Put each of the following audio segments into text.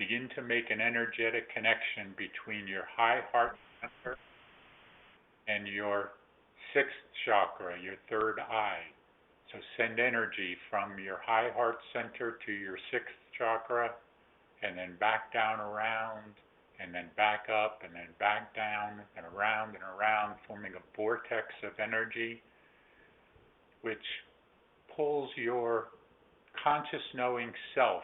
begin to make an energetic connection between your high heart center and your sixth chakra, your third eye. So send energy from your high heart center to your sixth chakra, and then back down around, and then back up, and then back down, and around, forming a vortex of energy, which pulls your conscious knowing self,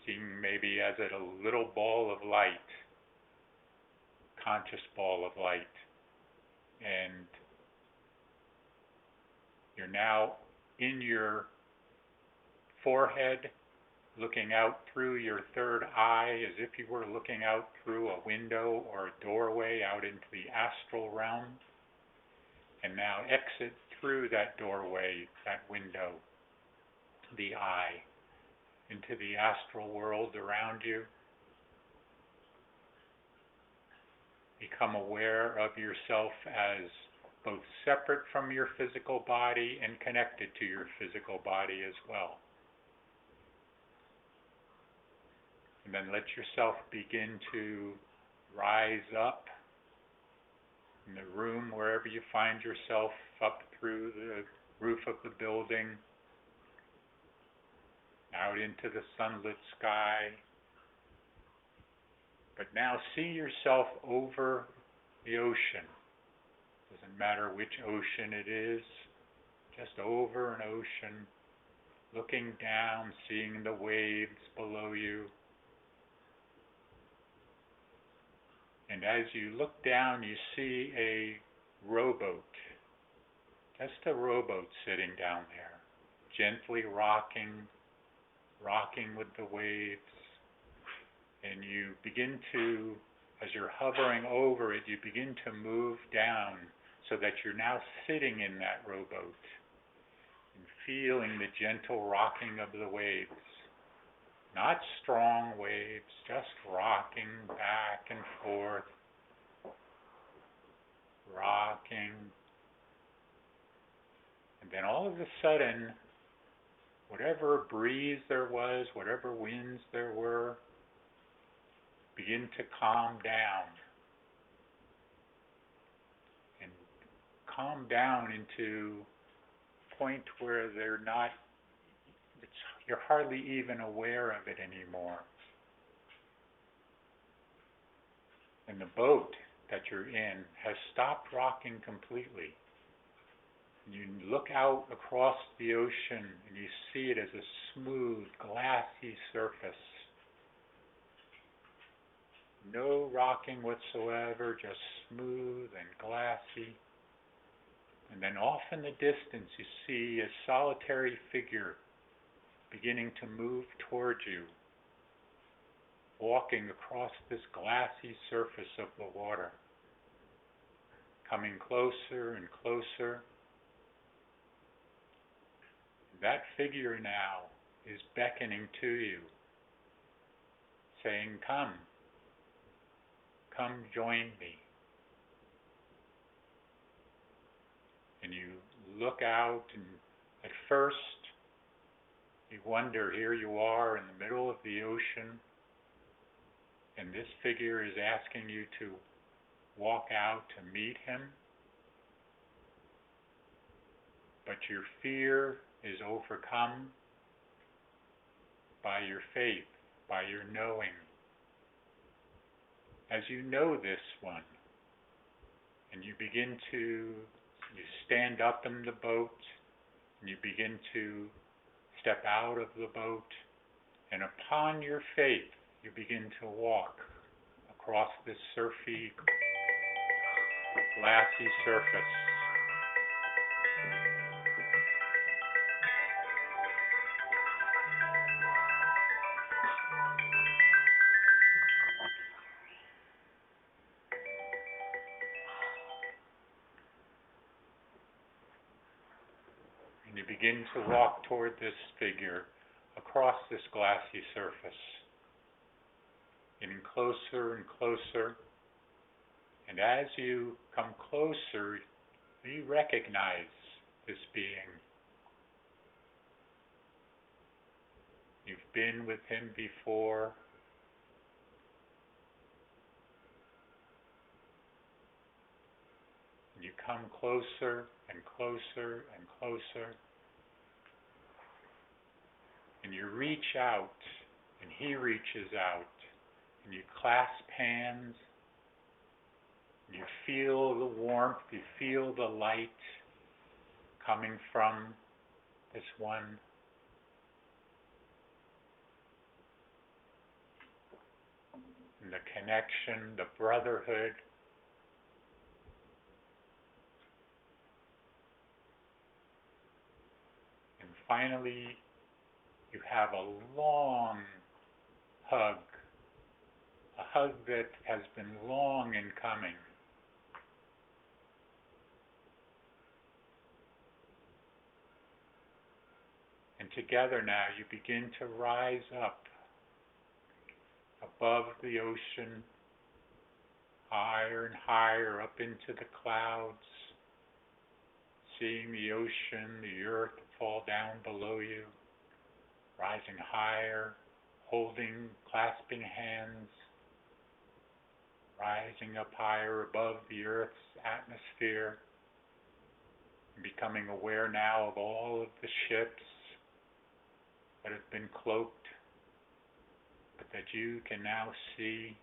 seeing maybe as a little ball of light, conscious ball of light. And you're now in your forehead, looking out through your third eye as if you were looking out through a window or a doorway out into the astral realm. And now exit through that doorway, that window, the eye, into the astral world around you. Become aware of yourself as both separate from your physical body and connected to your physical body as well. And then let yourself begin to rise up in the room, wherever you find yourself, up through the roof of the building, out into the sunlit sky. But now see yourself over the ocean. Doesn't matter which ocean it is, just over an ocean, looking down, seeing the waves below you. And as you look down, you see a rowboat, just a rowboat sitting down there, gently rocking with the waves. And you begin to, as you're hovering over it, you begin to move down so that you're now sitting in that rowboat and feeling the gentle rocking of the waves. Not strong waves, just rocking back and forth, rocking. And then all of a sudden, whatever breeze there was, whatever winds there were, begin to calm down. And calm down into a point where they're not, you're hardly even aware of it anymore. And the boat that you're in has stopped rocking completely. And you look out across the ocean and you see it as a smooth, glassy surface. No rocking whatsoever, just smooth and glassy. And then off in the distance you see a solitary figure beginning to move towards you, walking across this glassy surface of the water, coming closer and closer. That figure now is beckoning to you, saying, "Come join me." And you look out, and at first you wonder, here you are in the middle of the ocean, and this figure is asking you to walk out to meet him. But your fear is overcome by your faith, by your knowing. As you know this one, and you stand up in the boat, and you begin to step out of the boat, and upon your faith, you begin to walk across this surfy, glassy surface. And you begin to walk toward this figure across this glassy surface, getting closer and closer. And as you come closer, you recognize this being. You been with him before. And you come closer and closer and closer. And you reach out, and he reaches out, and you clasp hands. You feel the warmth, you feel the light coming from this one. And the connection, the brotherhood. And finally, you have a long hug, a hug that has been long in coming. And together now you begin to rise up above the ocean, higher and higher up into the clouds, seeing the ocean, the earth fall down below you, rising higher, holding, clasping hands, rising up higher above the earth's atmosphere, and becoming aware now of all of the ships that have been cloaked, but that you can now see.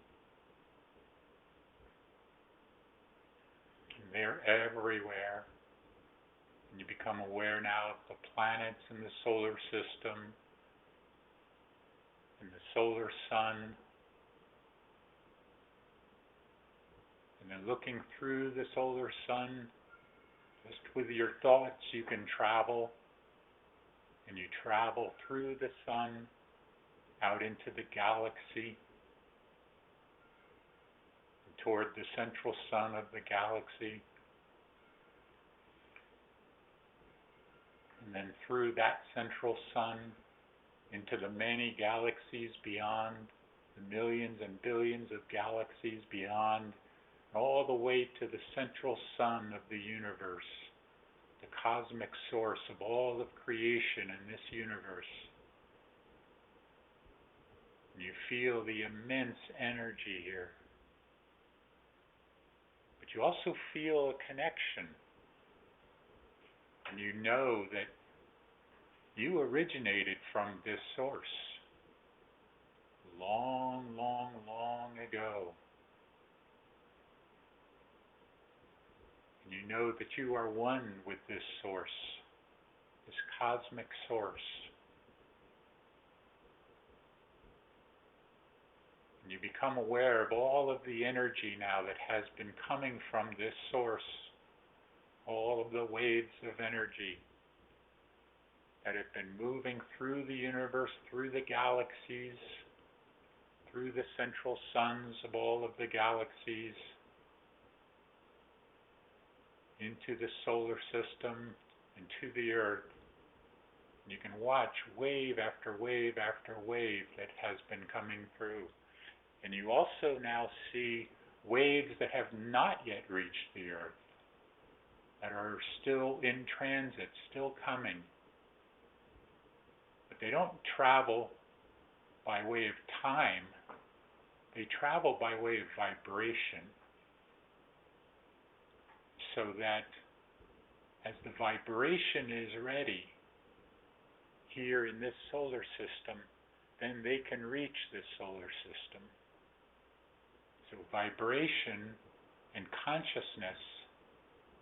And they're everywhere. And you become aware now of the planets in the solar system, and the solar sun. And then looking through the solar sun, just with your thoughts you can travel. And you travel through the sun out into the galaxy, toward the central sun of the galaxy. And then through that central sun into the many galaxies beyond, the millions and billions of galaxies beyond, all the way to the central sun of the universe, the cosmic source of all of creation in this universe. And you feel the immense energy here. But you also feel a connection. And you know that you originated from this source long, long, long ago. And you know that you are one with this source, this cosmic source. And you become aware of all of the energy now that has been coming from this source, all of the waves of energy that have been moving through the universe, through the galaxies, through the central suns of all of the galaxies, into the solar system, and to the earth. And you can watch wave after wave after wave that has been coming through. And you also now see waves that have not yet reached the earth, that are still in transit, still coming. But they don't travel by way of time, they travel by way of vibration. So that as the vibration is ready here in this solar system, then they can reach this solar system. So vibration and consciousness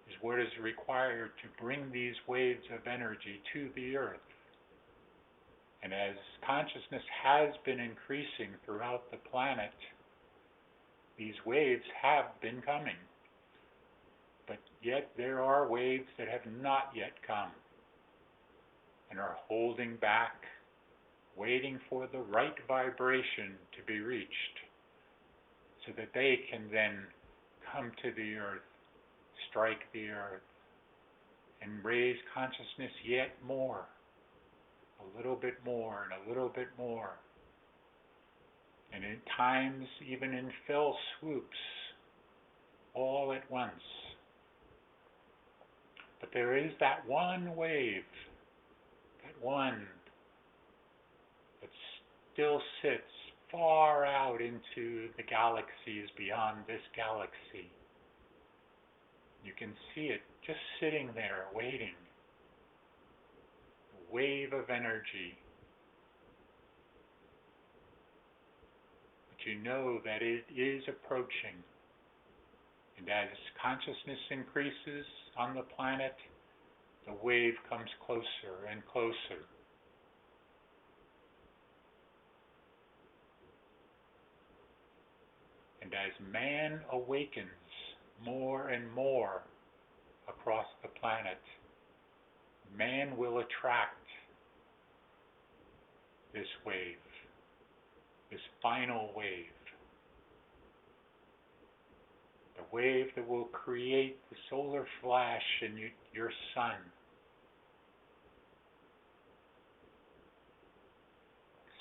is what is required to bring these waves of energy to the earth. And as consciousness has been increasing throughout the planet, these waves have been coming. But yet there are waves that have not yet come and are holding back, waiting for the right vibration to be reached so that they can then come to the earth, strike the earth, and raise consciousness yet more, a little bit more and a little bit more. And at times, even in fell swoops, all at once. But there is that one wave, that one that's still sits far out into the galaxies beyond this galaxy. You can see it just sitting there waiting. A wave of energy. But you know that it is approaching. And as consciousness increases on the planet, the wave comes closer and closer. And as man awakens more and more across the planet, man will attract this wave, this final wave. The wave that will create the solar flash in your sun.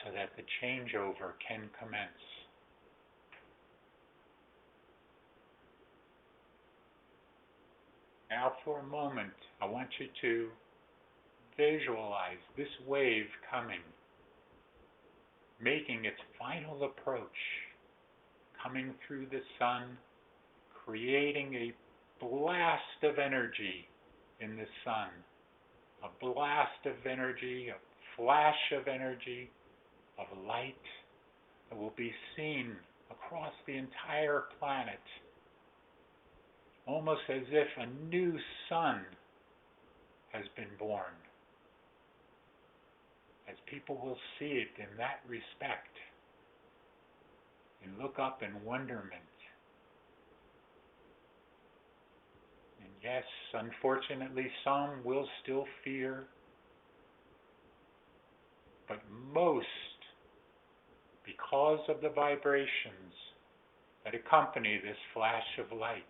So that the changeover can commence. Now for a moment, I want you to visualize this wave coming, making its final approach, coming through the sun, creating a blast of energy in the sun, a blast of energy, a flash of energy, of light that will be seen across the entire planet, almost as if a new sun has been born, as people will see it in that respect and look up in wonderment. And yes, unfortunately, some will still fear, but most, because of the vibrations that accompany this flash of light,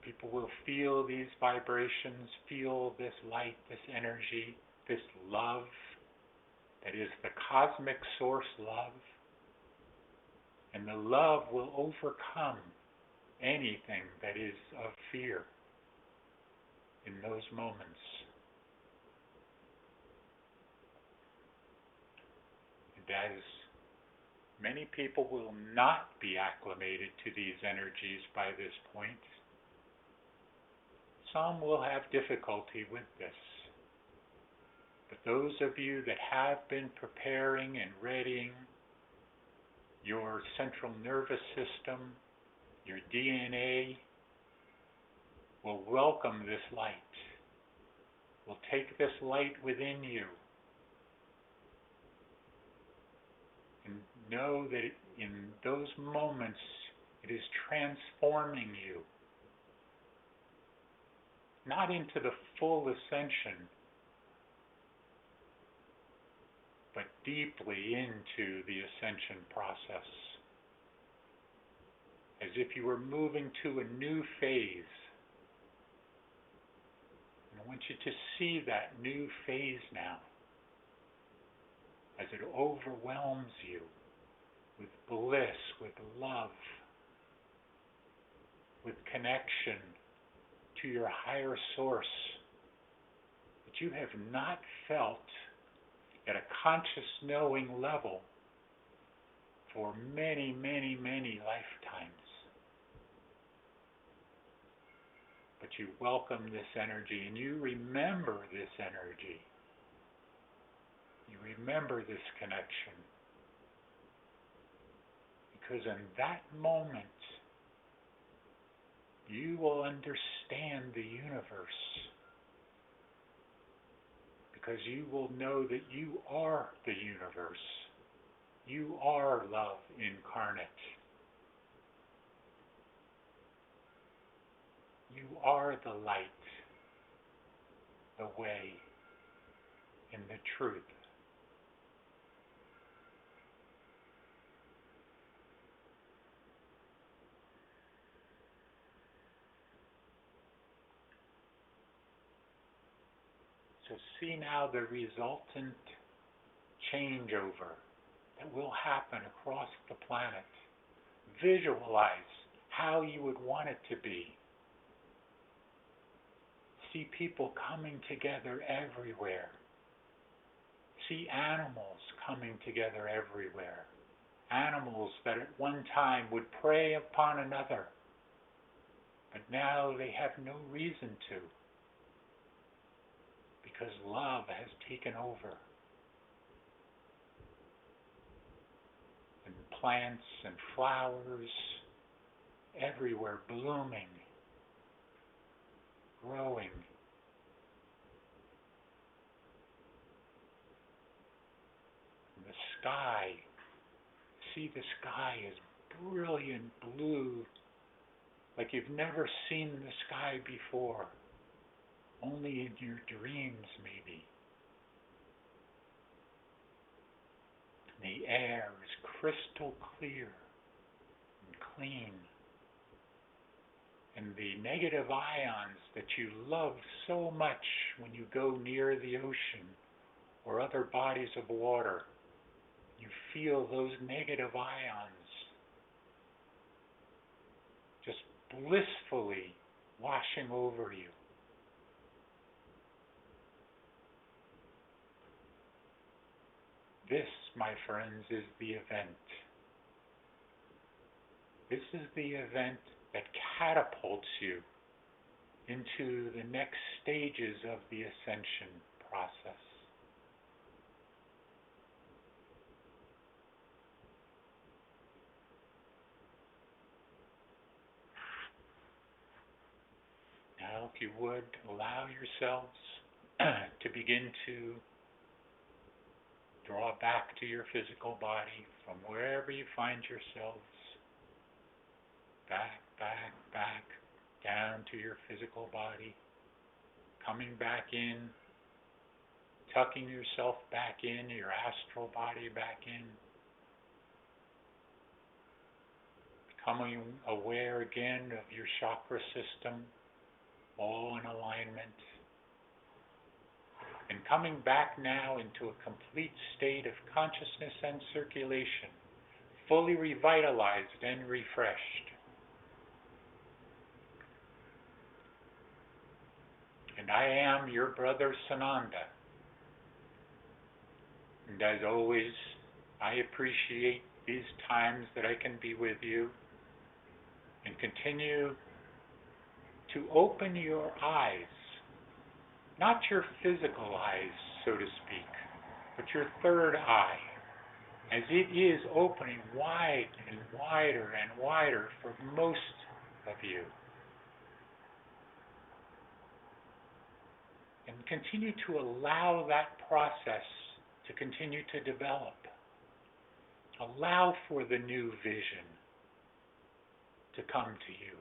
people will feel these vibrations, feel this light, this energy, this love that is the cosmic source love. And the love will overcome anything that is of fear in those moments. And as many people will not be acclimated to these energies by this point, some will have difficulty with this. But those of you that have been preparing and readying your central nervous system, your DNA, will welcome this light, will take this light within you, and know that in those moments it is transforming you, not into the full ascension, but deeply into the ascension process, as if you were moving to a new phase. And I want you to see that new phase now, as it overwhelms you with bliss, with love, with connection to your higher source that you have not felt at a conscious knowing level for many, many, many lifetimes. But you welcome this energy and you remember this energy. You remember this connection. Because in that moment, you will understand the universe. Because you will know that you are the universe. You are love incarnate. You are the light, the way, and the truth. So see now the resultant changeover that will happen across the planet. Visualize how you would want it to be. See people coming together everywhere. See animals coming together everywhere. Animals that at one time would prey upon another, but now they have no reason to, because love has taken over. And plants and flowers everywhere blooming, growing. And the sky, see the sky is brilliant blue, like you've never seen the sky before, only in your dreams maybe. The air is crystal clear and clean. And the negative ions that you love so much when you go near the ocean or other bodies of water, you feel those negative ions just blissfully washing over you. This, my friends, is the event. This is the event that catapults you into the next stages of the ascension process. Now, if you would, allow yourselves to begin to draw back to your physical body from wherever you find yourselves. Back, back, back, down to your physical body. Coming back in, tucking yourself back in, your astral body back in. Becoming aware again of your chakra system, all in alignment. And coming back now into a complete state of consciousness and circulation, fully revitalized and refreshed. And I am your brother Sananda. And as always, I appreciate these times that I can be with you and continue to open your eyes, not your physical eyes, so to speak, but your third eye, as it is opening wide and wider and wider for most of you. And continue to allow that process to continue to develop. Allow for the new vision to come to you.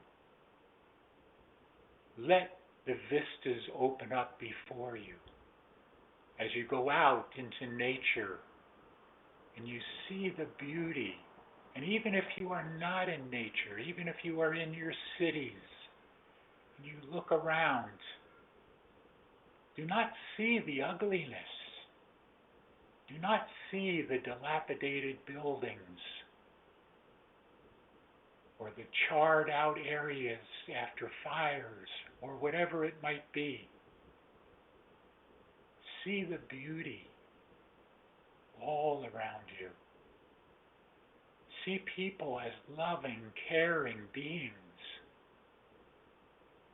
Let the vistas open up before you as you go out into nature and you see the beauty. And even if you are not in nature, even if you are in your cities, and you look around, do not see the ugliness. Do not see the dilapidated buildings or the charred out areas after fires or whatever it might be. See the beauty all around you. See people as loving, caring beings.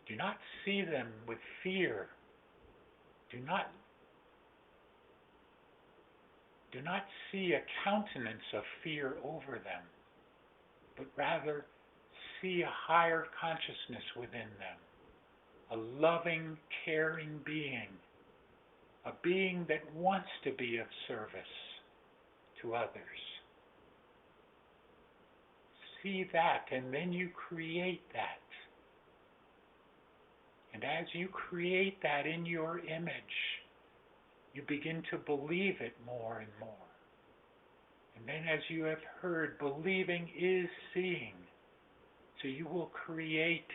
Do not see them with fear. Do not see a countenance of fear over them, but rather see a higher consciousness within them, a loving, caring being, a being that wants to be of service to others. See that, and then you create that. And as you create that in your image, you begin to believe it more and more. And then, as you have heard, believing is seeing. So you will create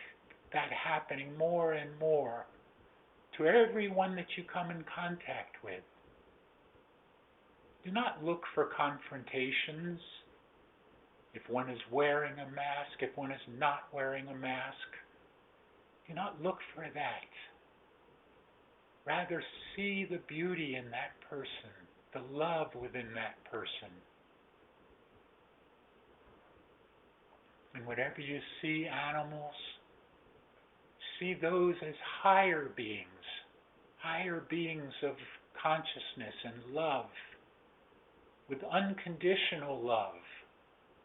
that happening more and more to everyone that you come in contact with. Do not look for confrontations. If one is wearing a mask, if one is not wearing a mask, do not look for that. Rather, see the beauty in that person, the love within that person. And whenever you see animals, see those as higher beings of consciousness and love, with unconditional love.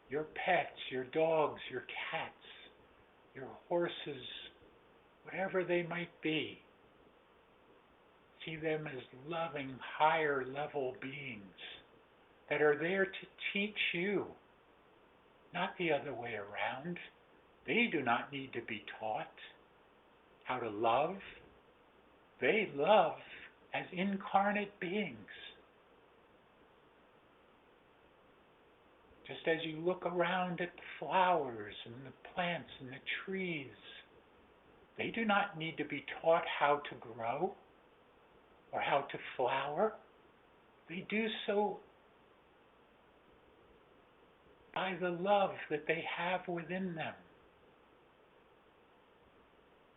Your pets, your dogs, your cats, your horses, whatever they might be. See them as loving, higher level beings that are there to teach you, not the other way around. They do not need to be taught how to love. They love as incarnate beings. Just as you look around at the flowers and the plants and the trees, they do not need to be taught how to grow or how to flower. They do so by the love that they have within them.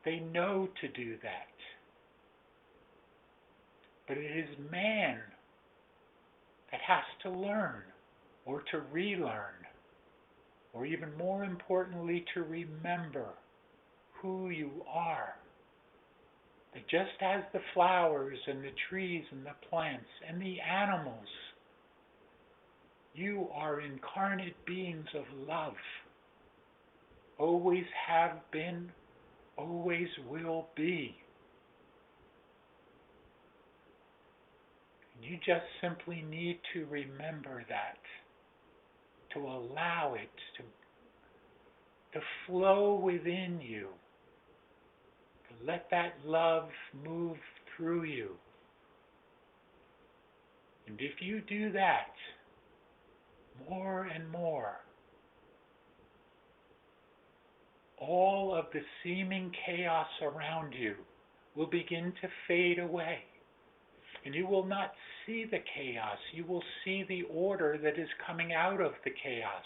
They know to do that. But it is man that has to learn, or to relearn, or even more importantly, to remember who you are. That just as the flowers and the trees and the plants and the animals, you are incarnate beings of love. Always have been, always will be. And you just simply need to remember that, to allow it to flow within you, to let that love move through you. And if you do that more and more, all of the seeming chaos around you will begin to fade away. And you will not see the chaos. You will see the order that is coming out of the chaos.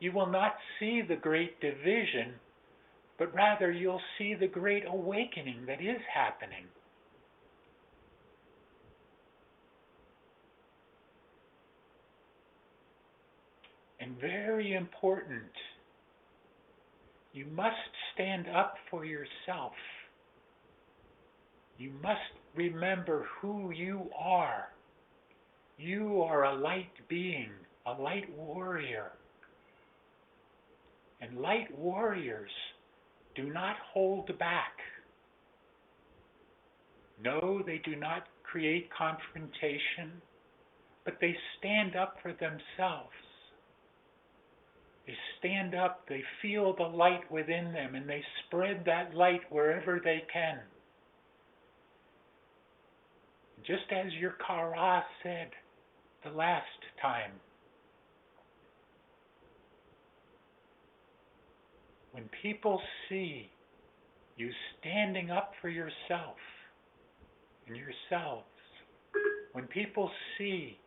You will not see the great division, but rather you'll see the great awakening that is happening. And very important, you must stand up for yourself. You must remember who you are. You are a light being, a light warrior. And light warriors do not hold back. No, they do not create confrontation, but they stand up for themselves. They stand up, they feel the light within them, and they spread that light wherever they can. Just as your Kara said the last time, when people see you standing up for yourself and yourselves, when people see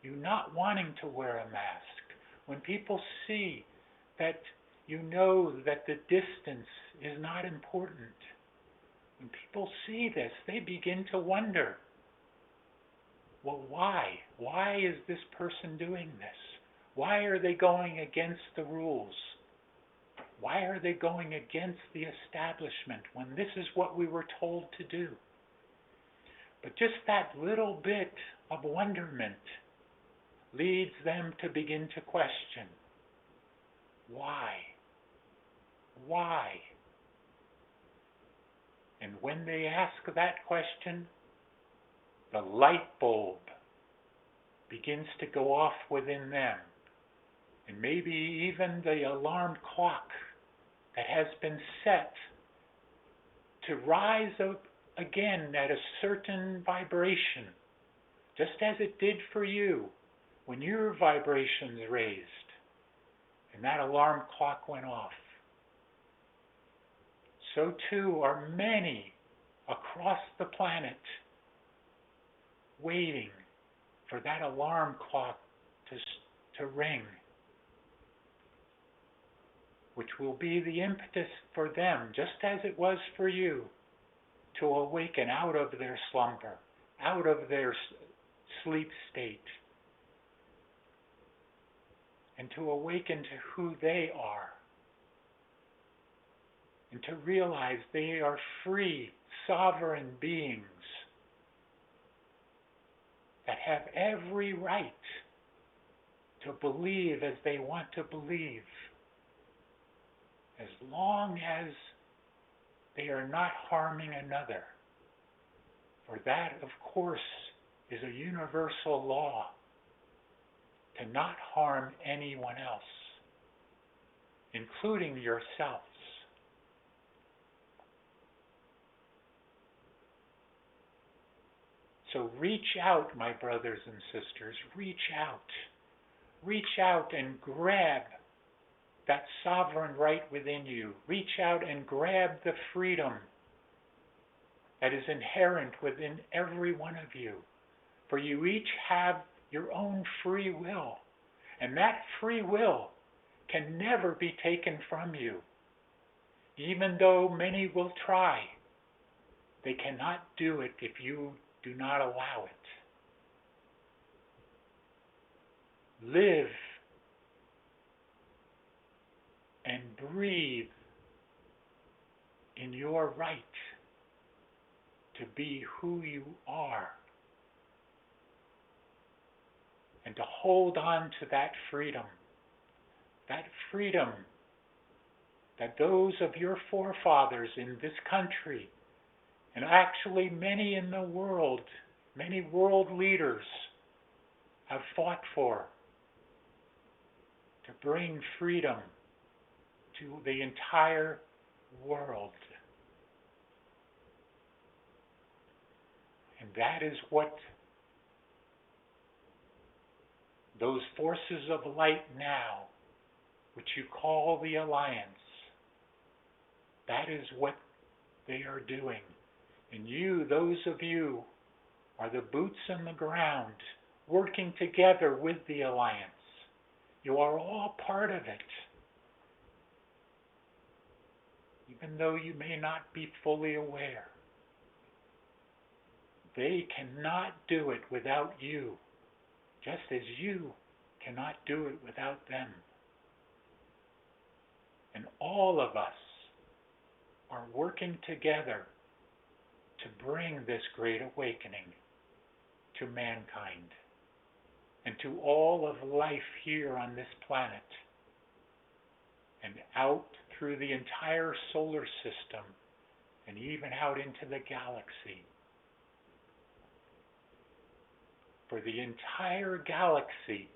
you not wanting to wear a mask, when people see that you know that the distance is not important, when people see this, they begin to wonder, well, why? Why is this person doing this? Why are they going against the rules? Why are they going against the establishment when this is what we were told to do? But just that little bit of wonderment leads them to begin to question, why? Why? And when they ask that question, the light bulb begins to go off within them. And maybe even the alarm clock that has been set to rise up again at a certain vibration, just as it did for you when your vibrations raised and that alarm clock went off. So too are many across the planet waiting for that alarm clock to ring, which will be the impetus for them, just as it was for you, to awaken out of their slumber, out of their sleep state, and to awaken to who they are, and to realize they are free, sovereign beings that have every right to believe as they want to believe, as long as they are not harming another. For that, of course, is a universal law, to not harm anyone else, including yourselves. So reach out, my brothers and sisters, reach out. Reach out and grab that sovereign right within you. Reach out and grab the freedom that is inherent within every one of you. For you each have your own free will, and that free will can never be taken from you. Even though many will try, they cannot do it if you do not allow it. Live and breathe in your right to be who you are, and to hold on to that freedom that those of your forefathers in this country, and actually many in the world, many world leaders have fought for, to bring freedom to the entire world. And that is what those forces of light now, which you call the Alliance, that is what they are doing. And you, those of you, are the boots on the ground, working together with the Alliance. You are all part of it. Even though you may not be fully aware. They cannot do it without you, just as you cannot do it without them. And all of us are working together to bring this great awakening to mankind and to all of life here on this planet and out through the entire solar system and even out into the galaxy. For the entire galaxy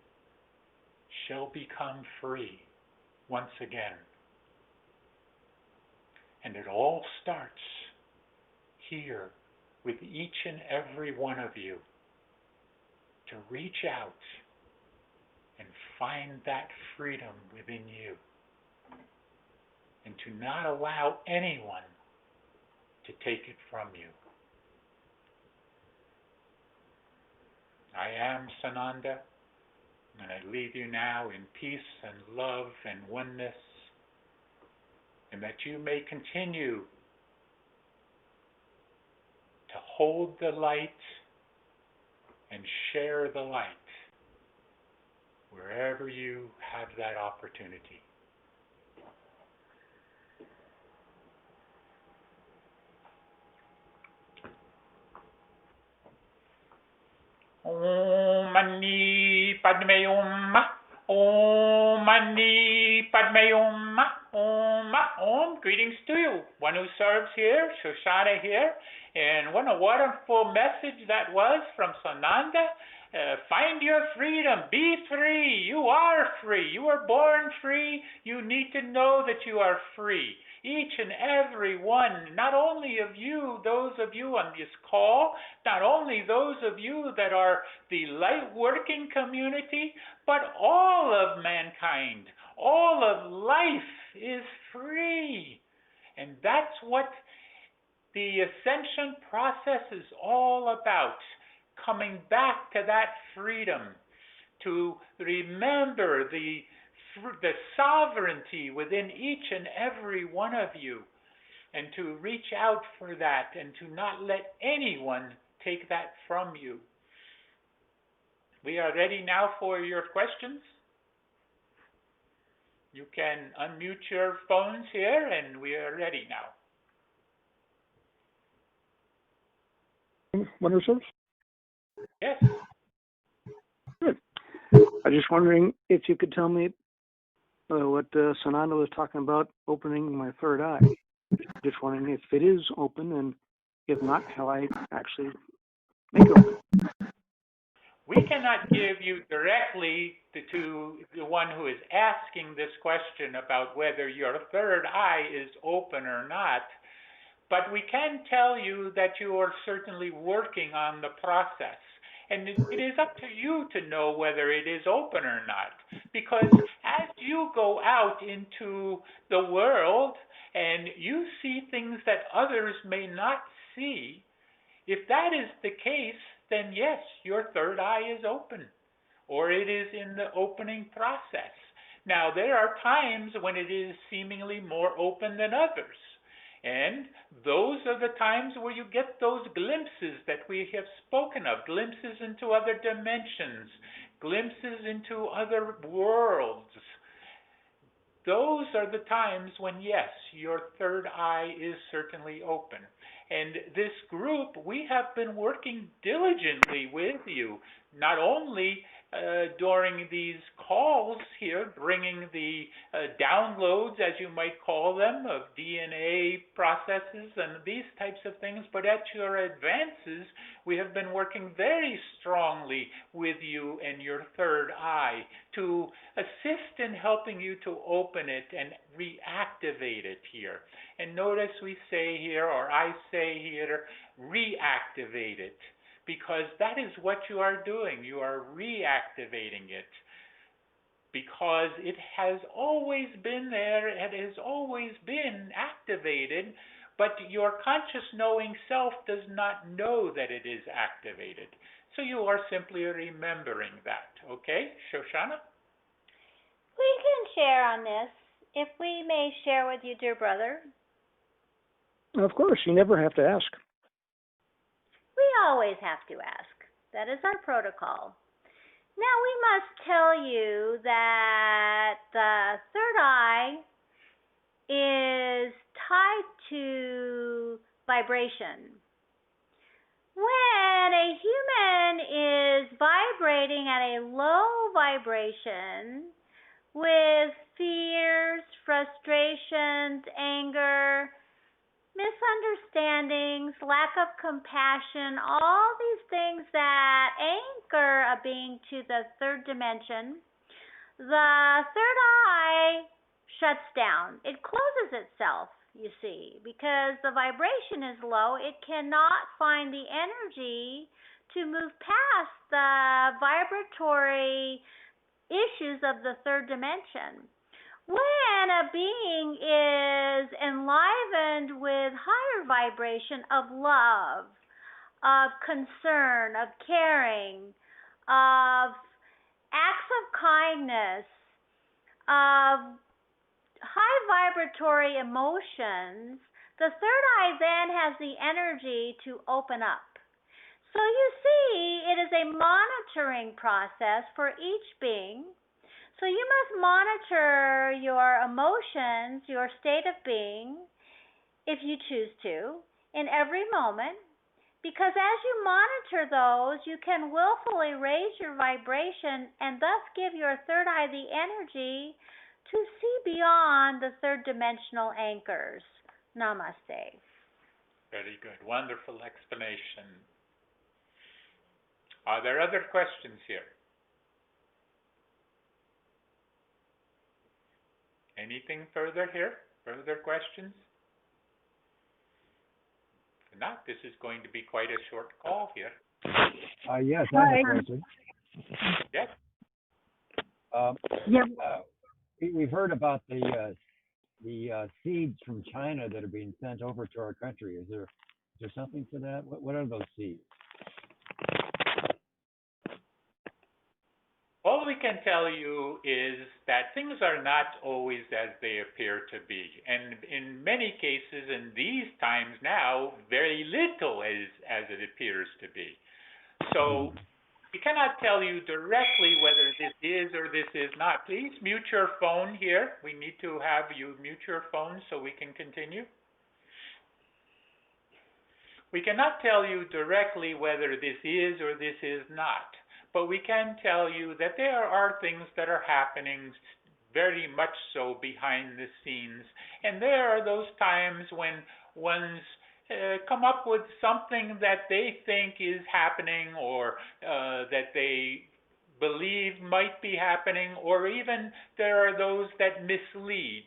shall become free once again. And it all starts here with each and every one of you to reach out and find that freedom within you, and to not allow anyone to take it from you. I am Sananda, and I leave you now in peace and love and oneness, and that you may continue to hold the light and share the light wherever you have that opportunity. Om Mani Padme Hum. Om Mani Padme Hum. Om. Greetings to you. One who serves here, Shoshana here. And what a wonderful message that was from Sananda. Find your freedom. Be free. You are free. You were born free. You need to know that you are free. Each and every one, not only of you, those of you on this call, not only those of you that are the light working community, but all of mankind, all of life is free. And that's what the ascension process is all about. Coming back to that freedom, to remember the sovereignty within each and every one of you, and to reach out for that and to not let anyone take that from you. we are ready now for your questions. You can unmute your phones here, and we are ready now. Wonder Source? Yes. Good. I was just wondering if you could tell me what Sananda was talking about, opening my third eye. Just wondering if it is open, and if not, how I actually make it open. We cannot give you directly to the one who is asking this question about whether your third eye is open or not, but we can tell you that you are certainly working on the process. And it is up to you to know whether it is open or not. Because as you go out into the world and you see things that others may not see, if that is the case, then yes, your third eye is open, or it is in the opening process. Now, there are times when it is seemingly more open than others. And those are the times where you get those glimpses that we have spoken of, glimpses into other dimensions, glimpses into other worlds. Those are the times when, yes, your third eye is certainly open. And this group, we have been working diligently with you, not only during these calls here, bringing the downloads, as you might call them, of DNA processes and these types of things, but at your advances, we have been working very strongly with you and your third eye to assist in helping you to open it and reactivate it here. And notice we say here, or I say here, reactivate it, because that is what you are doing. You are reactivating it, because it has always been there, it has always been activated, but your conscious knowing self does not know that it is activated. So you are simply remembering that. Okay, Shoshana? We can share on this, if we may share with you, dear brother. Of course, you never have to ask. We always have to ask. That is our protocol. Now, we must tell you that the third eye is tied to vibration. When a human is vibrating at a low vibration with fears, frustrations, anger, misunderstandings, lack of compassion, all these things that anchor a being to the third dimension, the third eye shuts down. It closes itself, you see, because the vibration is low. It cannot find the energy to move past the vibratory issues of the third dimension. When a being is enlivened with higher vibration of love, of concern, of caring, of acts of kindness, of high vibratory emotions, the third eye then has the energy to open up. So you see, it is a monitoring process for each being. So you must monitor your emotions, your state of being, if you choose to, in every moment, because as you monitor those, you can willfully raise your vibration and thus give your third eye the energy to see beyond the third dimensional anchors. Namaste. Very good. Wonderful explanation. Are there other questions here? Anything further here? Further questions? If not, this is going to be quite a short call here. Yes, I have a question. Yes. We've heard about the seeds from China that are being sent over to our country. Is there something to that? What are those seeds? All we can tell you is that things are not always as they appear to be. And in many cases, in these times now, very little is as it appears to be. So We cannot tell you directly whether this is or this is not. Please mute your phone here. We need to have you mute your phone so we can continue. We cannot tell you directly whether this is or this is not, but we can tell you that there are things that are happening very much so behind the scenes, and there are those times when one's come up with something that they think is happening, or that they believe might be happening, or even there are those that mislead.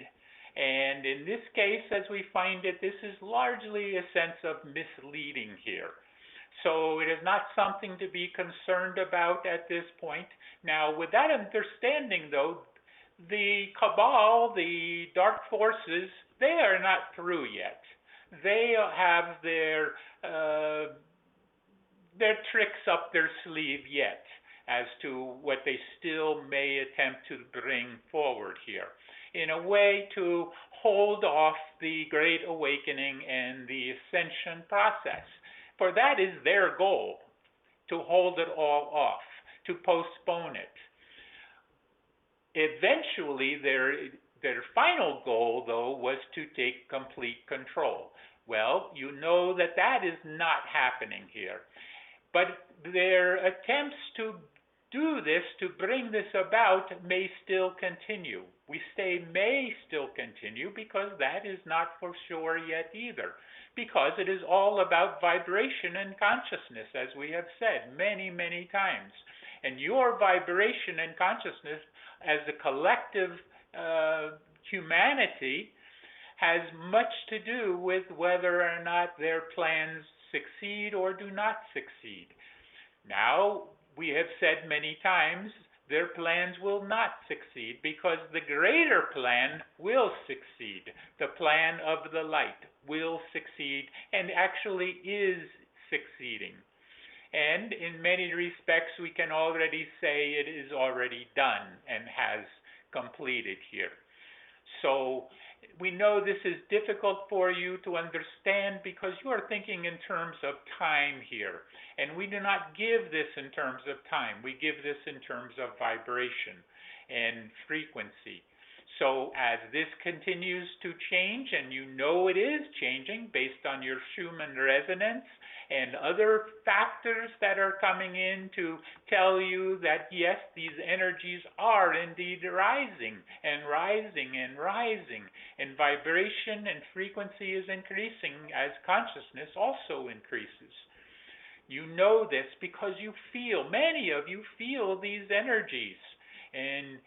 And in this case, as we find it, this is largely a sense of misleading here. So it is not something to be concerned about at this point. Now, with that understanding, though, the cabal, the dark forces, they are not through yet. They have their tricks up their sleeve yet as to what they still may attempt to bring forward here, in a way to hold off the Great Awakening and the Ascension process. For that is their goal, to hold it all off, to postpone it. Eventually, their final goal, though, was to take complete control. Well, you know that that is not happening here. But their attempts to do this, to bring this about, may still continue. We say may still continue because that is not for sure yet either, because it is all about vibration and consciousness, as we have said many, many times. And your vibration and consciousness as a collective humanity has much to do with whether or not their plans succeed or do not succeed. Now, we have said many times, their plans will not succeed because the greater plan will succeed. The plan of the light will succeed and actually is succeeding. And in many respects, we can already say it is already done and has completed here. So we know this is difficult for you to understand because you are thinking in terms of time here. And we do not give this in terms of time. We give this in terms of vibration and frequency. So as this continues to change, and you know it is changing based on your Schumann resonance and other factors that are coming in to tell you that yes, these energies are indeed rising and rising and rising, and vibration and frequency is increasing as consciousness also increases. You know this because you feel, many of you feel these energies, and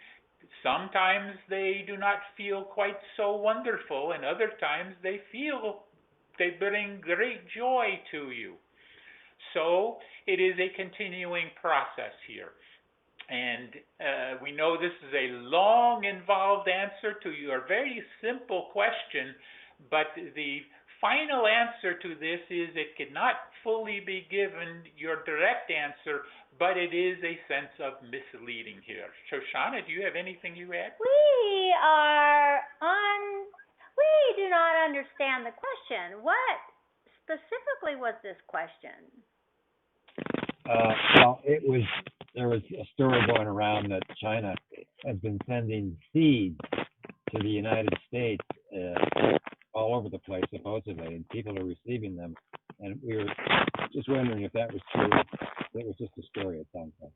sometimes they do not feel quite so wonderful, and other times they bring great joy to you. So it is a continuing process here. And we know this is a long, involved answer to your very simple question, but the final answer to this is it cannot fully be given your direct answer, but it is a sense of misleading here. Shoshana, do you have anything you add? We do not understand the question. What specifically was this question? Well, there was a story going around that China has been sending seeds to the United States all over the place, supposedly, and people are receiving them. And we were just wondering if that was true. It was just a story, it sounds like.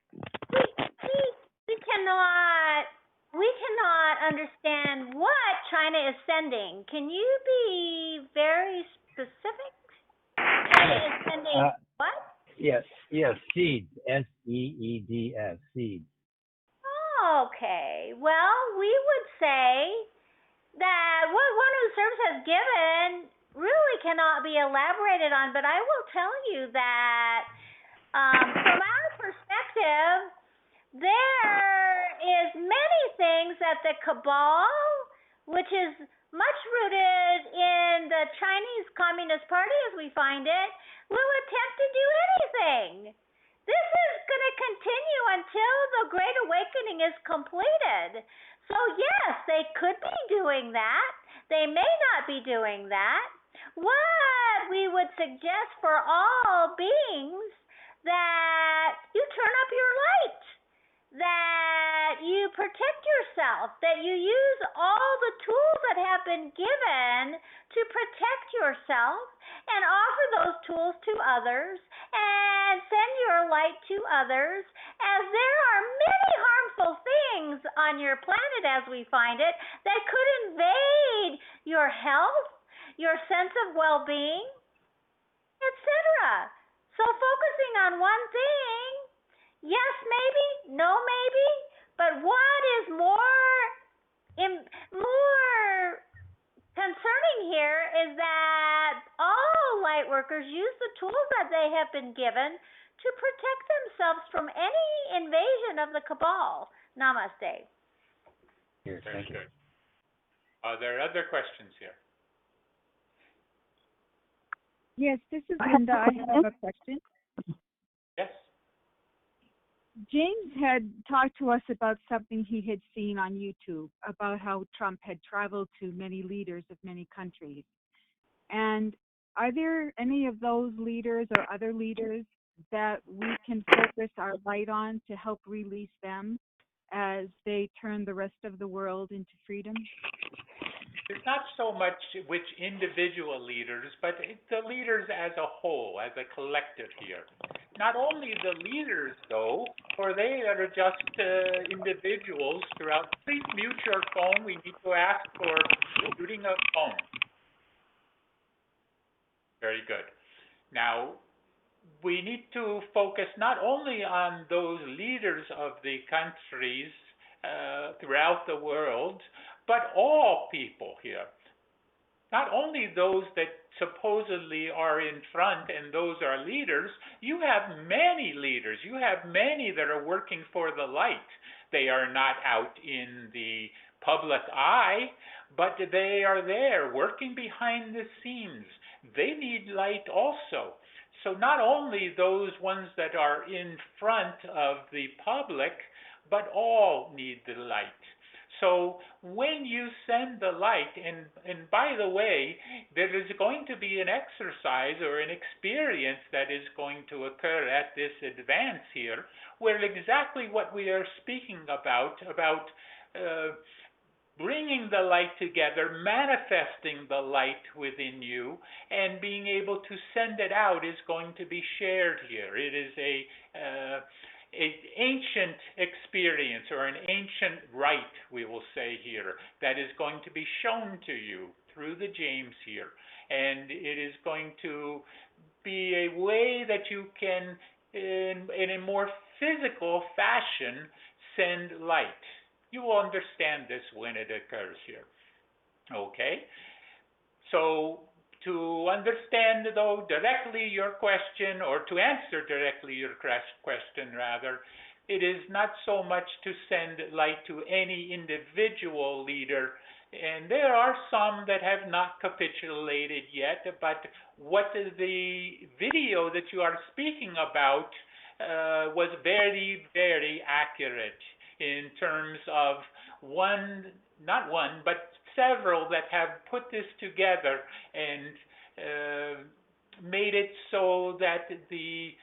We cannot understand what China is sending. Can you be very specific? China is sending what? Yes, seeds, S-E-E-D-S, seeds. Okay. Well, we would say that what one who serves has given really cannot be elaborated on, but I will tell you that from our perspective, there is many things that the cabal, which is much rooted in the Chinese Communist Party as we find it, will attempt to do anything. This is going to continue until the Great Awakening is completed. So yes, they could be doing that. They may not be doing that. What we would suggest for all beings that you turn up your light, that you protect yourself, that you use all the tools that have been given to protect yourself and offer those tools to others and send your light to others, as there are many harmful things on your planet as we find it that could invade your health, your sense of well-being, etc. So focusing on one thing, yes, maybe, no, maybe, but what is more concerning here is that all light workers use the tools that they have been given to protect themselves from any invasion of the cabal. Namaste. Here, Very thank you. good. Are there other questions here? Yes, this is Linda. I have a question. Yes. James had talked to us about something he had seen on YouTube about how Trump had traveled to many leaders of many countries. And are there any of those leaders or other leaders that we can focus our light on to help release them as they turn the rest of the world into freedom? It's not so much which individual leaders, but the leaders as a whole, as a collective here. Not only the leaders, though, for they are just individuals throughout. Please mute your phone. We need to ask for muting of phone. Very good. Now, we need to focus not only on those leaders of the countries throughout the world, but all people here. Not only those that supposedly are in front and those are leaders, you have many leaders. You have many that are working for the light. They are not out in the public eye, but they are there working behind the scenes. They need light also. So not only those ones that are in front of the public, but all need the light. So when you send the light, and by the way, there is going to be an exercise or an experience that is going to occur at this advance here, where exactly what we are speaking about bringing the light together, manifesting the light within you, and being able to send it out is going to be shared here. It is an ancient experience, or an ancient rite, we will say here, that is going to be shown to you through the James here. And it is going to be a way that you can, in a more physical fashion, send light. You will understand this when it occurs here. Okay? So, to understand, though, directly your question, or to answer directly your question, rather, it is not so much to send light to any individual leader, and there are some that have not capitulated yet, but what the video that you are speaking about was very, very accurate in terms of not one, but several that have put this together and made it so that the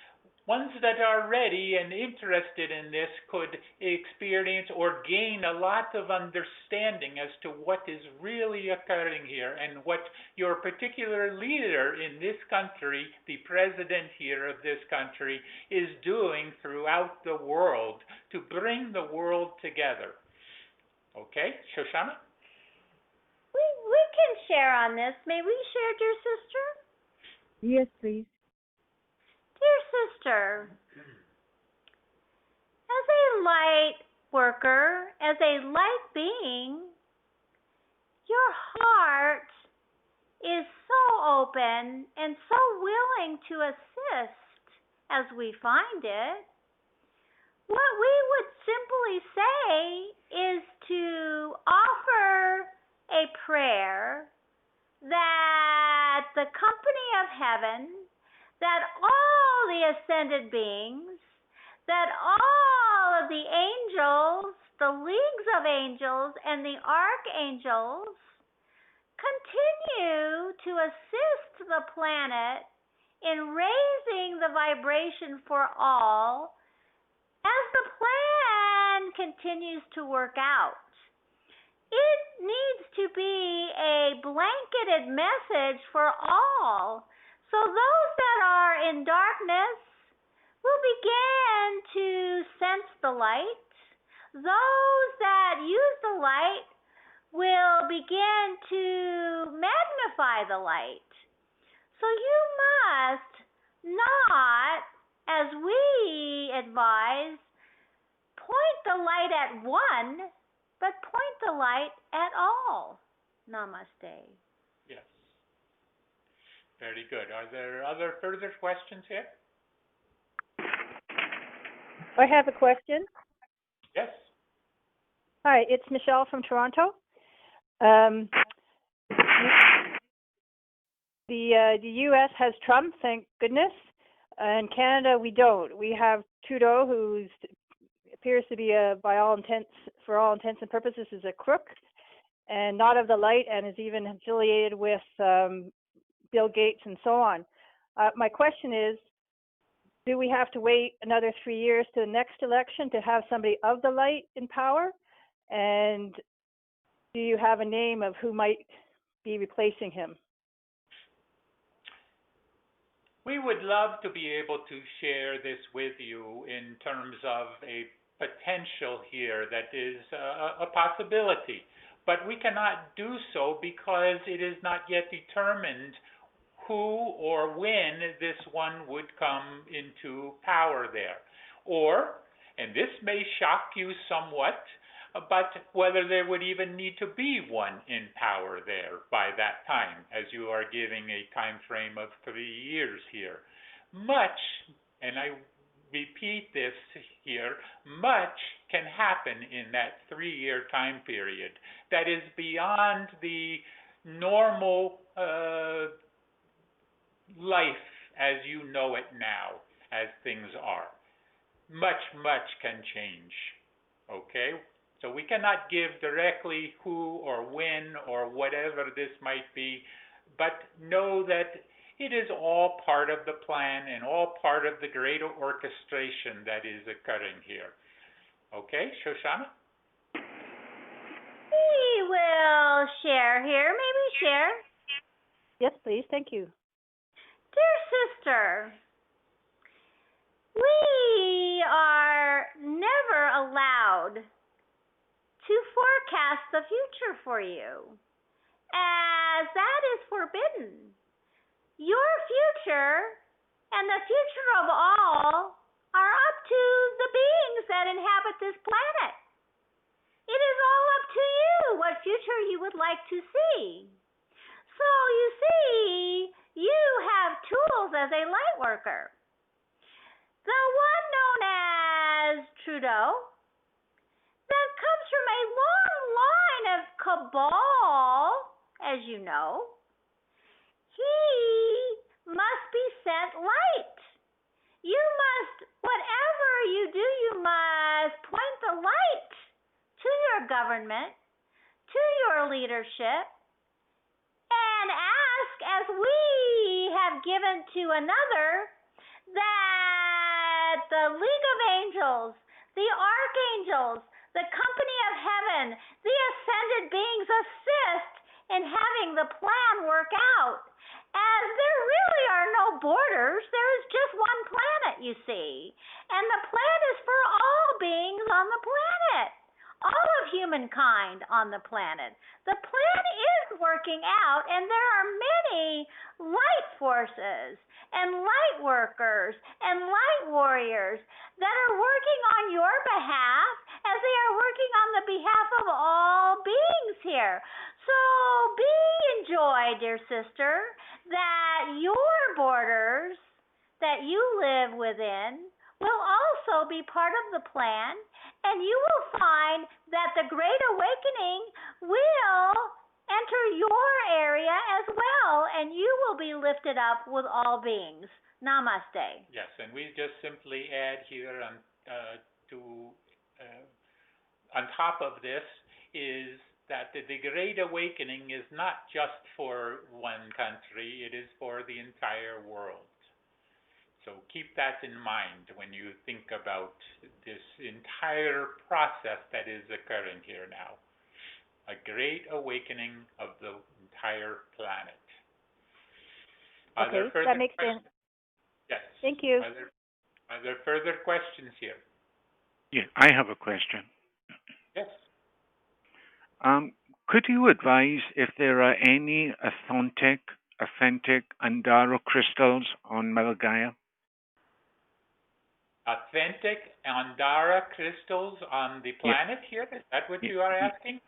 ones that are ready and interested in this could experience or gain a lot of understanding as to what is really occurring here, and what your particular leader in this country, the president here of this country, is doing throughout the world to bring the world together. Okay, Shoshana? We can share on this. May we share, dear sister? Yes, please. Dear sister, as a light worker, as a light being, your heart is so open and so willing to assist as we find it. What we would simply say is to offer a prayer that the company of heaven, that all the ascended beings, that all of the angels, the leagues of angels, and the archangels continue to assist the planet in raising the vibration for all as the plan continues to work out. It needs to be a blanketed message for all. So those that are in darkness will begin to sense the light. Those that use the light will begin to magnify the light. So you must not, as we advise, point the light at one, but point the light at all. Namaste. Yes. Very good. Are there other further questions here? I have a question. Yes. Hi, it's Michelle from Toronto. The U.S. has Trump, thank goodness. In Canada, we don't. We have Trudeau, who appears to be, for all intents and purposes, is a crook and not of the light, and is even affiliated with Bill Gates and so on. My question is, do we have to wait another 3 years to the next election to have somebody of the light in power? And do you have a name of who might be replacing him? We would love to be able to share this with you in terms of a potential here that is a possibility. But we cannot do so because it is not yet determined who or when this one would come into power there. Or, and this may shock you somewhat, but whether there would even need to be one in power there by that time, as you are giving a time frame of 3 years here. Much, and I repeat this here, much can happen in that 3-year time period that is beyond the normal life as you know it now, as things are. Much can change, okay? So we cannot give directly who or when or whatever this might be, but know that it is all part of the plan and all part of the greater orchestration that is occurring here. Okay, Shoshana? We will share here. May we share? Yes, please. Thank you. Dear sister, we are never allowed to forecast the future for you, as that is forbidden. Your future and the future of all are up to the beings that inhabit this planet. It is all up to you what future you would like to see. So you see, you have tools as a light worker. The one known as Trudeau, that comes from a long line of cabal, as you know. He must be sent light. You must, whatever you do, you must point the light to your government, to your leadership, and ask, as we have given to another, that the League of Angels, the Archangels, the company of heaven, the ascended beings assist in having the plan work out. As there really are no borders, there is just one planet, you see. And the plan is for all beings on the planet, all of humankind on the planet. The plan is working out, and there are many light forces and light workers and light warriors that are working on your behalf as they are working on the behalf of all beings here. So enjoy, dear sister, that your borders that you live within will also be part of the plan, and you will find that the Great Awakening will enter your area as well, and you will be lifted up with all beings. Namaste. Yes, and we just simply add here on top of this is that the Great Awakening is not just for one country, it is for the entire world. So keep that in mind when you think about this entire process that is occurring here now. A great awakening of the entire planet. Are there Okay, further that makes questions? sense. Yes. Thank you. Are there further questions here? Yeah, I have a question. Yes. Could you advise if there are any authentic Andara crystals on Mount Gaia? Authentic Andara crystals on the planet here? Is that what you are asking?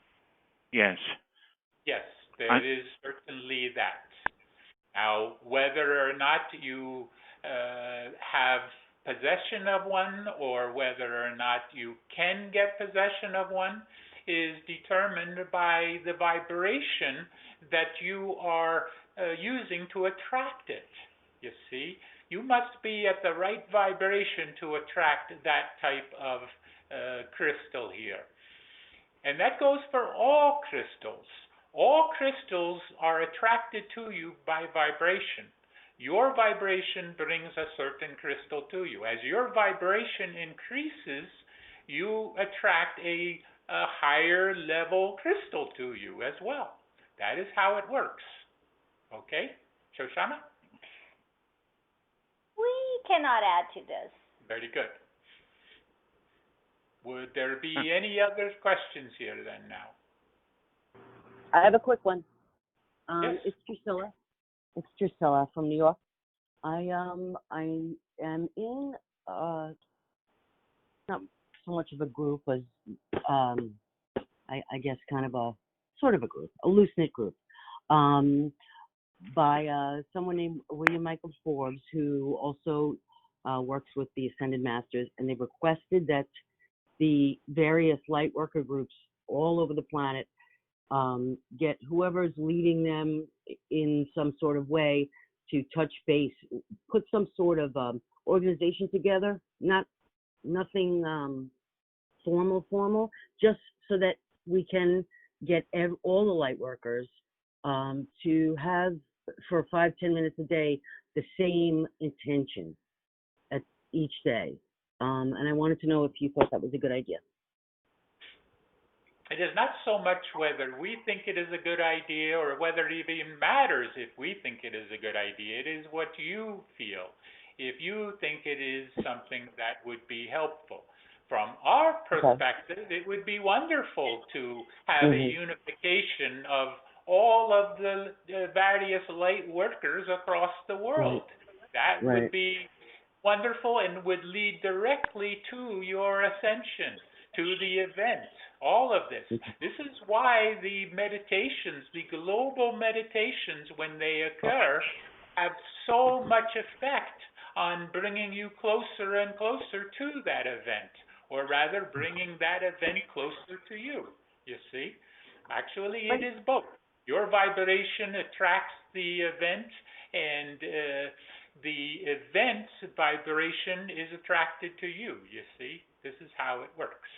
Yes. Yes, there is certainly that. Now, whether or not you have possession of one or whether or not you can get possession of one is determined by the vibration that you are using to attract it. You see, you must be at the right vibration to attract that type of crystal here. And that goes for all crystals. All crystals are attracted to you by vibration. Your vibration brings a certain crystal to you. As your vibration increases, you attract a higher level crystal to you as well. That is how it works. Okay? Shoshana? We cannot add to this. Very good. Would there be any other questions here then now? I have a quick one. Yes. It's Drusilla. It's Drusilla from New York. I am in not so much of a group as I guess kind of a sort of a group, a loose knit group, by someone named William Michael Forbes, who also works with the Ascended Masters, and they requested that the various light worker groups all over the planet get whoever's leading them in some sort of way to touch base, put some sort of organization together, nothing formal, just so that we can get all the light workers to have, for 5-10 minutes a day, the same intention at each day. And I wanted to know if you thought that was a good idea. It is not so much whether we think it is a good idea or whether it even matters if we think it is a good idea. It is what you feel. If you think it is something that would be helpful. From our perspective, it would be wonderful to have a unification of all of the various light workers across the world. That would be wonderful and would lead directly to your ascension, to the event, all of this. This is why the meditations, the global meditations, when they occur, have so much effect on bringing you closer and closer to that event, or rather bringing that event closer to you, you see. Actually, it is both. Your vibration attracts the event, and the event's vibration is attracted to you, you see. This is how it works.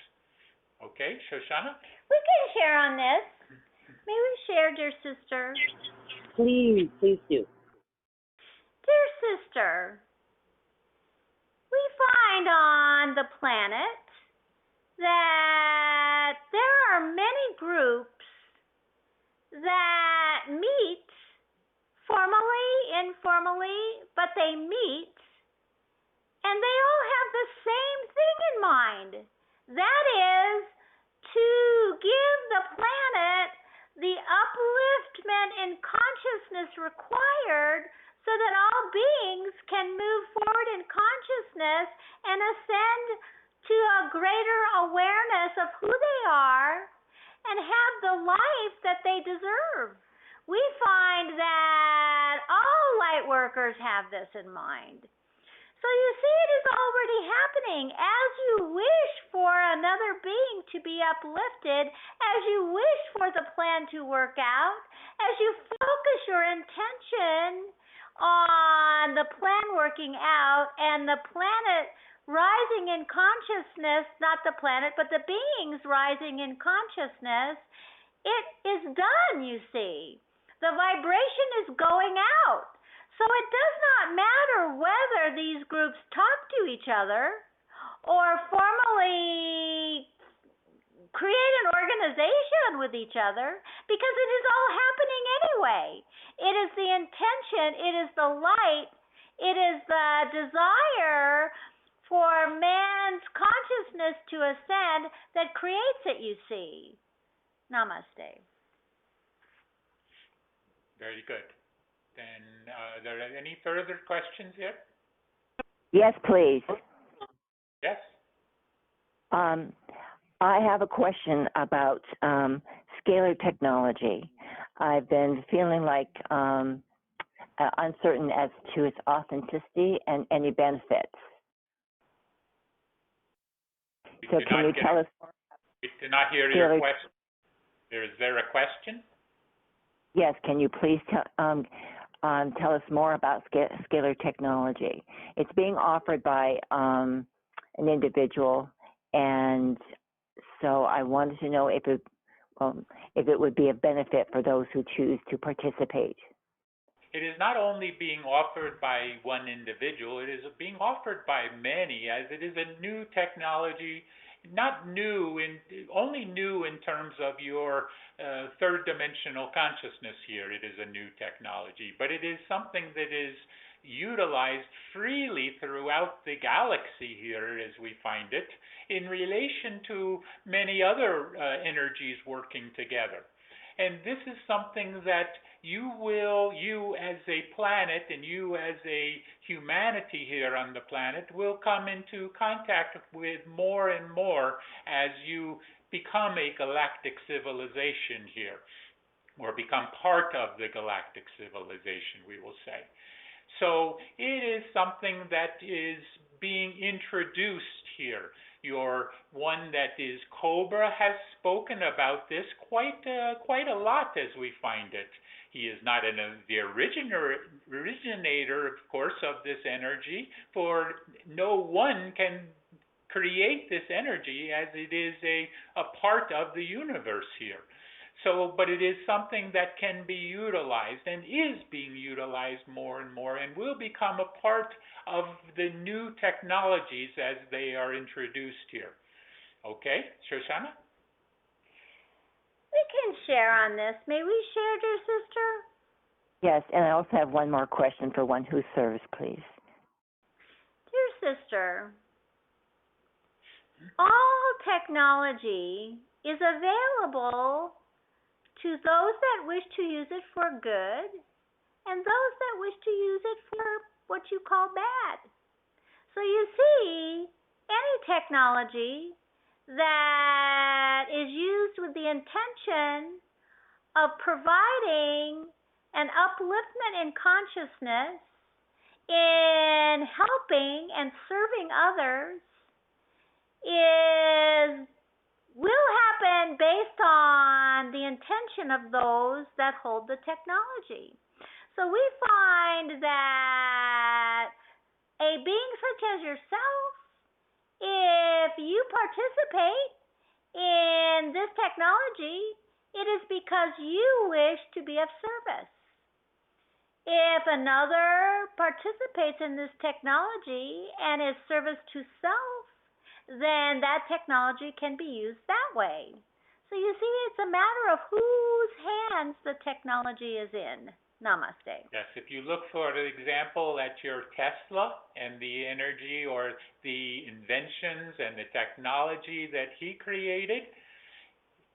Okay, Shoshana? We can share on this. May we share, dear sister? Please do. Dear sister, we find on the planet that there are many groups that meet formally, informally, but they meet, and they all have the same thing in mind. That is to give the planet the upliftment in consciousness required so that all beings can move forward in consciousness and ascend to a greater awareness of who they are and have the life that they deserve. We find that all light workers have this in mind. So you see, it is already happening. As you wish for another being to be uplifted, as you wish for the plan to work out, as you focus your intention on the plan working out and the planet rising in consciousness, not the planet, but the beings rising in consciousness, it is done, you see. The vibration is going out. So it does not matter whether these groups talk to each other or formally create an organization with each other, because it is all happening anyway. It is the intention, it is the light, it is the desire for man's consciousness to ascend that creates it, you see. Namaste. Very good. Then, are there any further questions here? Yes, please. Yes? I have a question about scalar technology. I've been feeling like uncertain as to its authenticity and any benefits. So can you tell us? We did not hear your question. Is there a question? Yes, can you please tell us more about scalar technology? It's being offered by an individual, and so I wanted to know if it would be a benefit for those who choose to participate. It is not only being offered by one individual, it is being offered by many, as it is a new technology, not new, only new in terms of your third dimensional consciousness here. It is a new technology, but it is something that is utilized freely throughout the galaxy here as we find it, in relation to many other energies working together. And this is something that you as a planet and you as a humanity here on the planet will come into contact with more and more as you become a galactic civilization here, or become part of the galactic civilization, we will say. So it is something that is being introduced here. Your one that is Cobra has spoken about this quite a lot as we find it. He is not the originator, of course, of this energy, for no one can create this energy as it is a part of the universe here. So, but it is something that can be utilized and is being utilized more and more, and will become a part of the new technologies as they are introduced here. Okay, Shoshana? We can share on this. May we share, dear sister? Yes, and I also have one more question for one who serves, please. Dear sister, all technology is available to those that wish to use it for good and those that wish to use it for what you call bad. So you see, any technology that is used with the intention of providing an upliftment in consciousness, in helping and serving others, will happen based on the intention of those that hold the technology. So we find that a being such as yourself, if you participate in this technology, it is because you wish to be of service. If another participates in this technology and is service to self, then that technology can be used that way. So you see, it's a matter of whose hands the technology is in. Namaste. Yes, if you look, for example, at your Tesla and the energy or the inventions and the technology that he created,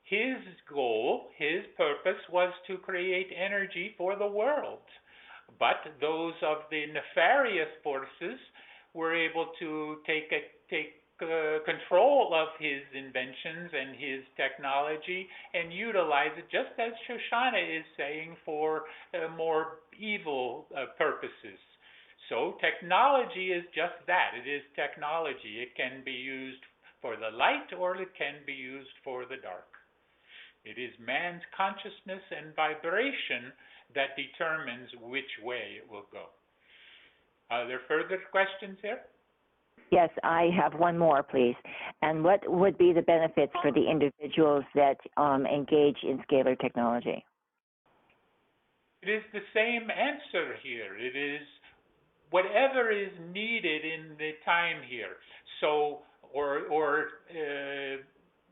his goal, his purpose was to create energy for the world. But those of the nefarious forces were able to take control of his inventions and his technology and utilize it, just as Shoshana is saying, for more evil purposes. So technology is just that. It is technology. It can be used for the light or it can be used for the dark. It is man's consciousness and vibration that determines which way it will go. Are there further questions here? Yes, I have one more, please. And what would be the benefits for the individuals that engage in scalar technology? It is the same answer here. It is whatever is needed in the time here. So,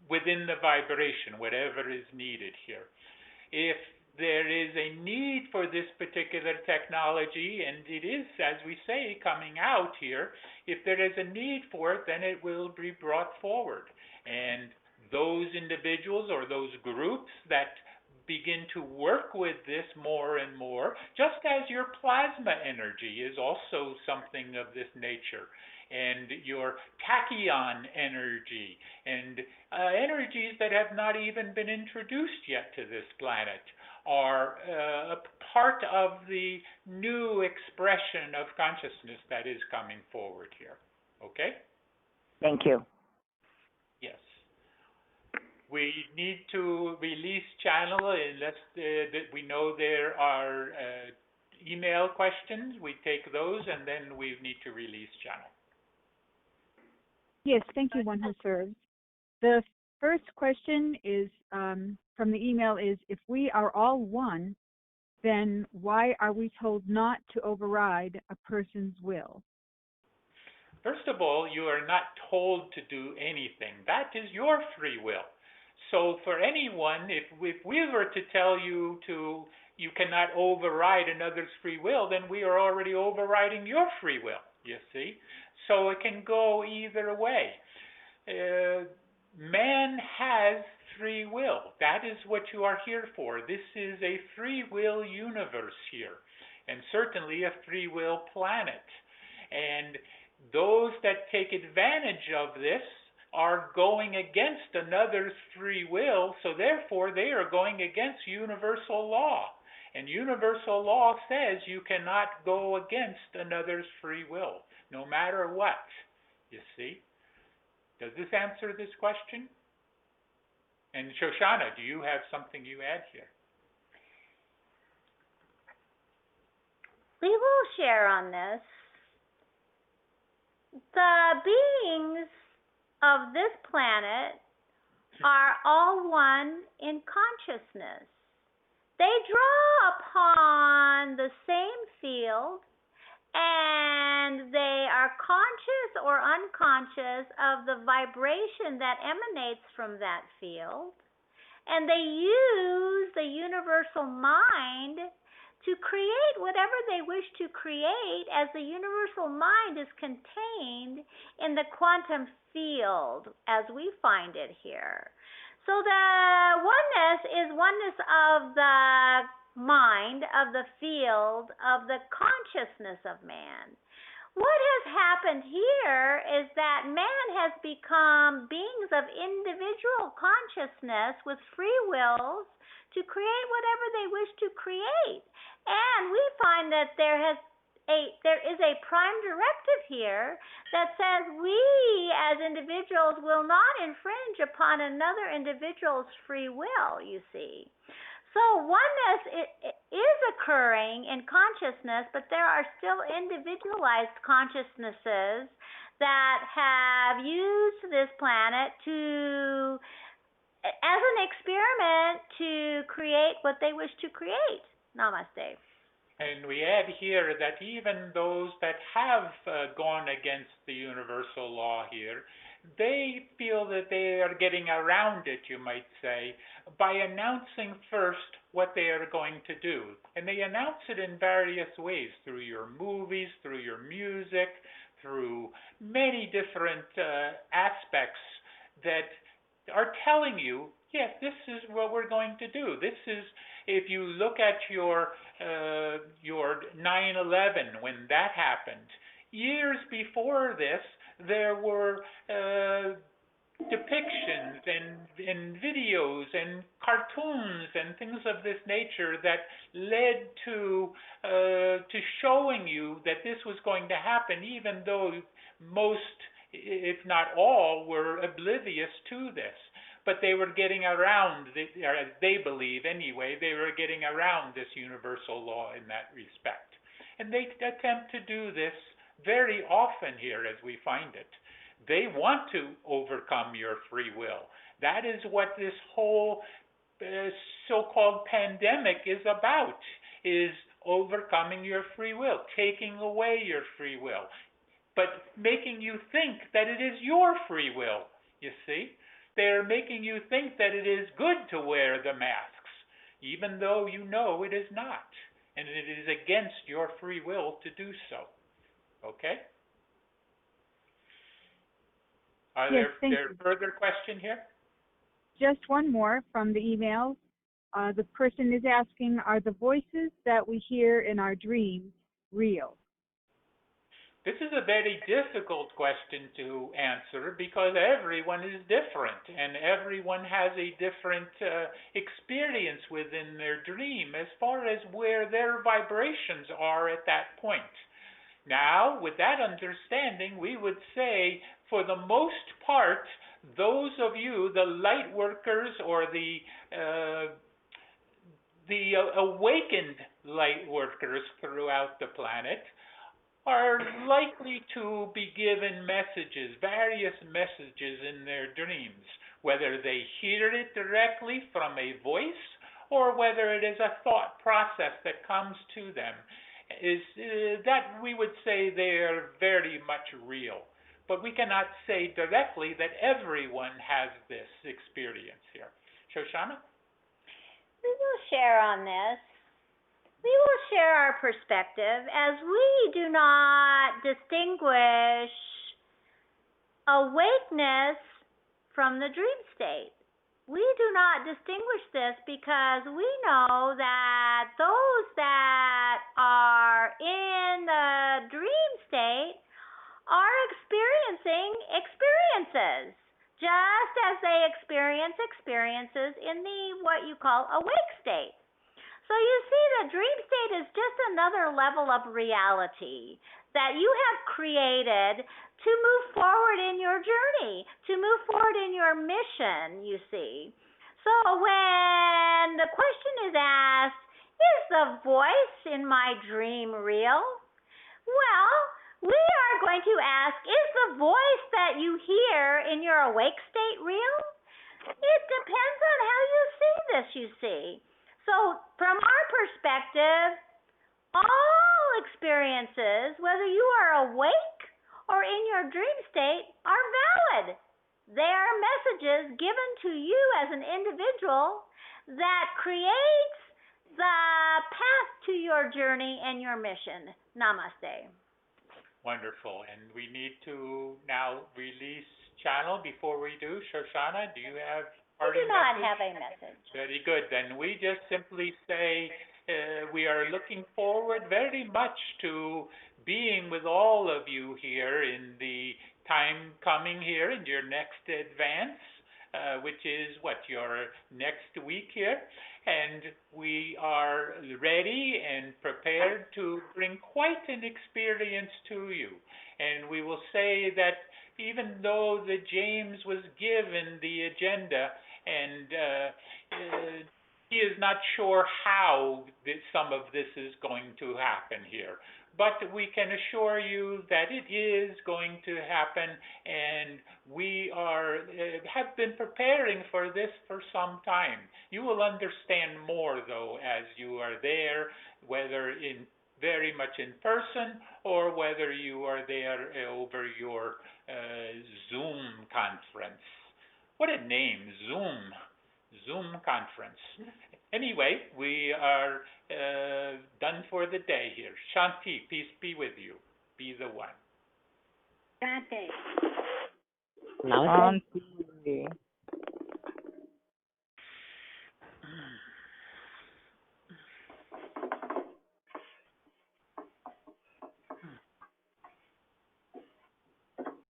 within the vibration, whatever is needed here. If there is a need for this particular technology, and it is, as we say, coming out here, if there is a need for it, then it will be brought forward. And those individuals or those groups that begin to work with this more and more, just as your plasma energy is also something of this nature, and your tachyon energy, and energies that have not even been introduced yet to this planet are a part of the new expression of consciousness that is coming forward here. Okay? Thank you. Yes. We need to release channel unless that we know there are email questions. We take those and then we need to release channel. Yes, thank you, One Who Serves. The first question is from the email is, if we are all one, then why are we told not to override a person's will? First of all, you are not told to do anything. That is your free will. So for anyone, if we were to tell you you cannot override another's free will, then we are already overriding your free will, you see. So it can go either way. Man has free will. That is what you are here for. This is a free will universe here, and certainly a free will planet. And those that take advantage of this are going against another's free will, so therefore they are going against universal law. And universal law says you cannot go against another's free will, no matter what, you see. Does this answer this question? And Shoshana, do you have something you add here? We will share on this. The beings of this planet are all one in consciousness. They draw upon the same field, and they are conscious or unconscious of the vibration that emanates from that field, and they use the universal mind to create whatever they wish to create, as the universal mind is contained in the quantum field as we find it here. So the oneness is oneness of the mind, of the field, of the consciousness of man. What has happened here is that man has become beings of individual consciousness with free wills to create whatever they wish to create. And we find that there is a prime directive here that says we as individuals will not infringe upon another individual's free will, you see. So oneness is occurring in consciousness, but there are still individualized consciousnesses that have used this planet as an experiment to create what they wish to create. Namaste. And we add here that even those that have gone against the universal law here, they feel that they are getting around it, you might say, by announcing first what they are going to do. And they announce it in various ways, through your movies, through your music, through many different aspects that are telling you, yes, this is what we're going to do. This is, if you look at your 9/11, when that happened, years before this, there were depictions and videos and cartoons and things of this nature that led to showing you that this was going to happen, even though most, if not all, were oblivious to this. But they were getting around, as they believe anyway, they were getting around this universal law in that respect. And they attempt to do this very often here as we find it. They want to overcome your free will. That is what this whole so-called pandemic is about. is overcoming your free will, taking away your free will, but making you think that it is your free will, you see. They're making you think that it is good to wear the masks, even though you know it is not, and it is against your free will to do so. Okay? Are Yes, thank there you. further question here? Just one more from the email. The person is asking, are the voices that we hear in our dreams real? This is a very difficult question to answer because everyone is different and everyone has a different experience within their dream as far as where their vibrations are at that point. Now, with that understanding, we would say, for the most part, those of you, the light workers or the awakened light workers throughout the planet, are likely to be given messages, various messages in their dreams, whether they hear it directly from a voice or whether it is a thought process that comes to them. That we would say they are very much real. But we cannot say directly that everyone has this experience here. Shoshana? We will share on this. We will share our perspective as we do not distinguish awakeness from the dream state. We do not distinguish this because we know that those that are in the dream state are experiencing experiences, just as they experience experiences in the what you call awake state. So you see, the dream state is just another level of reality that you have created to move forward in your journey, to move forward in your mission, you see. So when the question is asked, is the voice in my dream real? Well, we are going to ask, is the voice that you hear in your awake state real? It depends on how you see this, you see. So, from our perspective, all experiences, whether you are awake or in your dream state, are valid. They are messages given to you as an individual that creates the path to your journey and your mission. Namaste. Wonderful. And we need to now release channel. Before we do, Shoshana, do you have parting We do not message? have a message. Very good. Then we just simply say we are looking forward very much to being with all of you here in the time coming here in your next advance, which is your next week here. And we are ready and prepared to bring quite an experience to you. And we will say that even though the James was given the agenda and he is not sure how some of this is going to happen here. But we can assure you that it is going to happen, and we have been preparing for this for some time. You will understand more, though, as you are there, whether very much in person or whether you are there over your Zoom conference. What a name, Zoom conference. Anyway, we are done for the day here. Shanti, peace be with you. Be the one. Namaste.